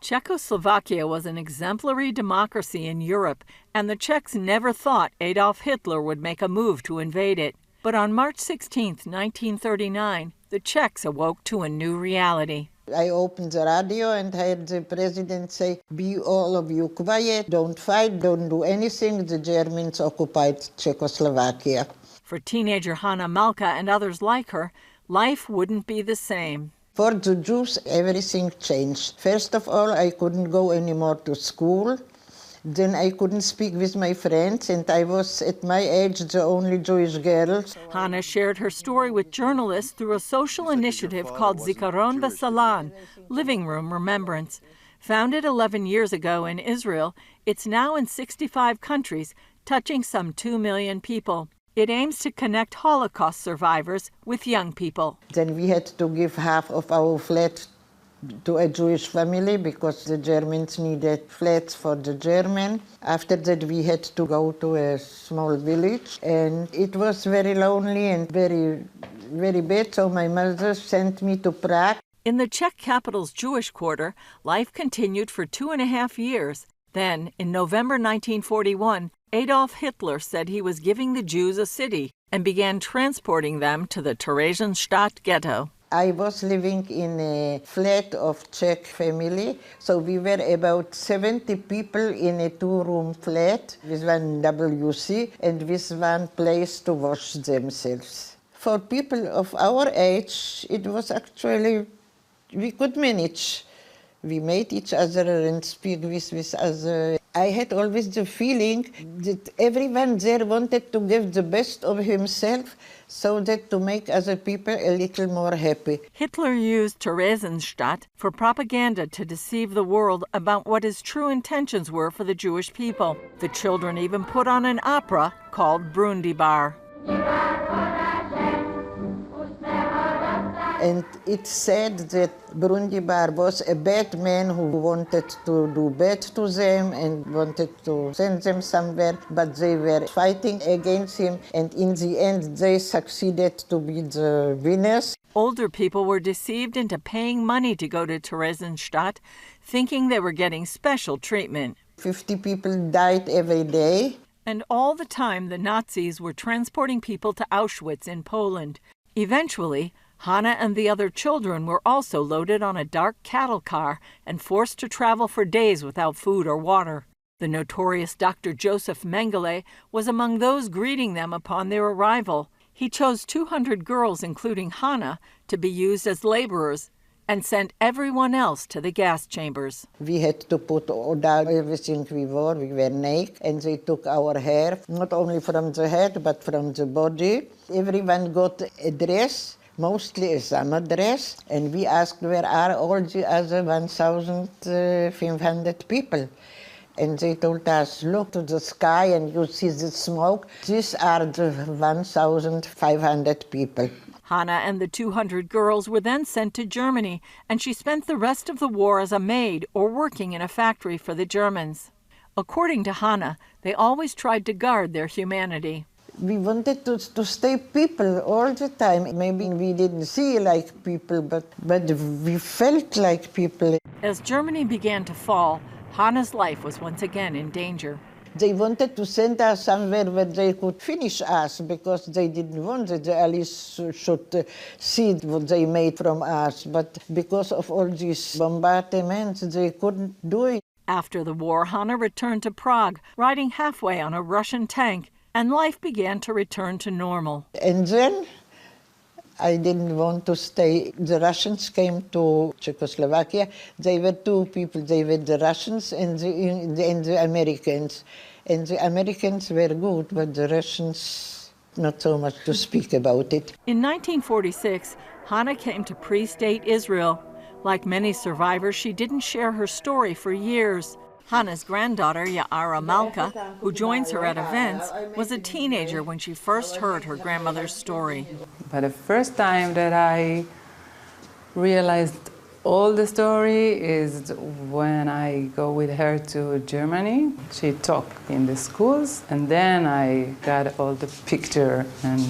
Czechoslovakia was an exemplary democracy in Europe, and the Czechs never thought Adolf Hitler would make a move to invade it. But on March 16, 1939, the Czechs awoke to a new reality. I opened the radio and heard the president say, "Be all of you quiet, don't fight, don't do anything. The Germans occupied Czechoslovakia." For teenager Hanna Malka and others like her, life wouldn't be the same. For the Jews, everything changed. First of all, I couldn't go anymore to school. Then I couldn't speak with my friends, and I was, at my age, the only Jewish girl. Hanna shared her story with journalists through a social initiative called Zikaron V'Salan, Living Room Remembrance. Founded 11 years ago in Israel, it's now in 65 countries, touching some 2 million people. It aims to connect Holocaust survivors with young people. Then we had to give half of our flat to a Jewish family because the Germans needed flats for the German. After that, we had to go to a small village, and it was very lonely and very, very bad, so my mother sent me to Prague. In the Czech capital's Jewish quarter, life continued for 2.5 years. Then, in November 1941, Adolf Hitler said he was giving the Jews a city and began transporting them to the Theresienstadt ghetto. I was living in a flat of Czech family, so we were about 70 people in a 2-room flat with one WC and with one place to wash themselves. For people of our age, it was actually, we could manage. We made each other and speak with other. I had always the feeling that everyone there wanted to give the best of himself so that to make other people a little more happy. Hitler used Theresienstadt for propaganda to deceive the world about what his true intentions were for the Jewish people. The children even put on an opera called Brundibar. And it said that Brundibar was a bad man who wanted to do bad to them and wanted to send them somewhere, but they were fighting against him, and in the end they succeeded to be the winners. Older people were deceived into paying money to go to Theresienstadt, thinking they were getting special treatment. 50 people died every day. And all the time the Nazis were transporting people to Auschwitz in Poland. Eventually, Hanna and the other children were also loaded on a dark cattle car and forced to travel for days without food or water. The notorious Dr. Joseph Mengele was among those greeting them upon their arrival. He chose 200 girls, including Hanna, to be used as laborers and sent everyone else to the gas chambers. We had to put down everything we wore. We were naked, and they took our hair, not only from the head, but from the body. Everyone got a dress, mostly a summer dress, and we asked where are all the other 1,500 people. And they told us, look to the sky and you see the smoke. These are the 1,500 people. Hanna and the 200 girls were then sent to Germany, and she spent the rest of the war as a maid or working in a factory for the Germans. According to Hanna, they always tried to guard their humanity. We wanted to stay people all the time. Maybe we didn't see like people, but we felt like people. As Germany began to fall, Hanna's life was once again in danger. They wanted to send us somewhere where they could finish us because they didn't want that the Allies should see what they made from us. But because of all these bombardments, they couldn't do it. After the war, Hanna returned to Prague, riding halfway on a Russian tank, and life began to return to normal. And then I didn't want to stay. The Russians came to Czechoslovakia. They were two people. They were the Russians and the Americans. And the Americans were good, but the Russians, not so much to speak about it. In 1946, Hanna came to pre-state Israel. Like many survivors, she didn't share her story for years. Hanna's granddaughter, Hanna Malka, who joins her at events, was a teenager when she first heard her grandmother's story. But the first time that I realized all the story is when I go with her to Germany. She taught in the schools, and then I got all the picture and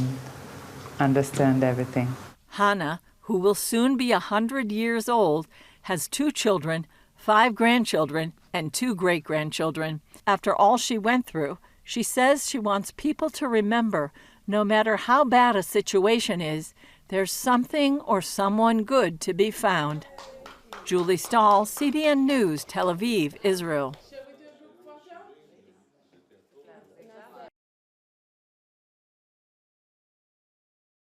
understand everything. Hanna, who will soon be 100 years old, has 2 children, 5 grandchildren, and 2 great-grandchildren. After all she went through, she says she wants people to remember, no matter how bad a situation is, there's something or someone good to be found. Julie Stahl, CBN News, Tel Aviv, Israel.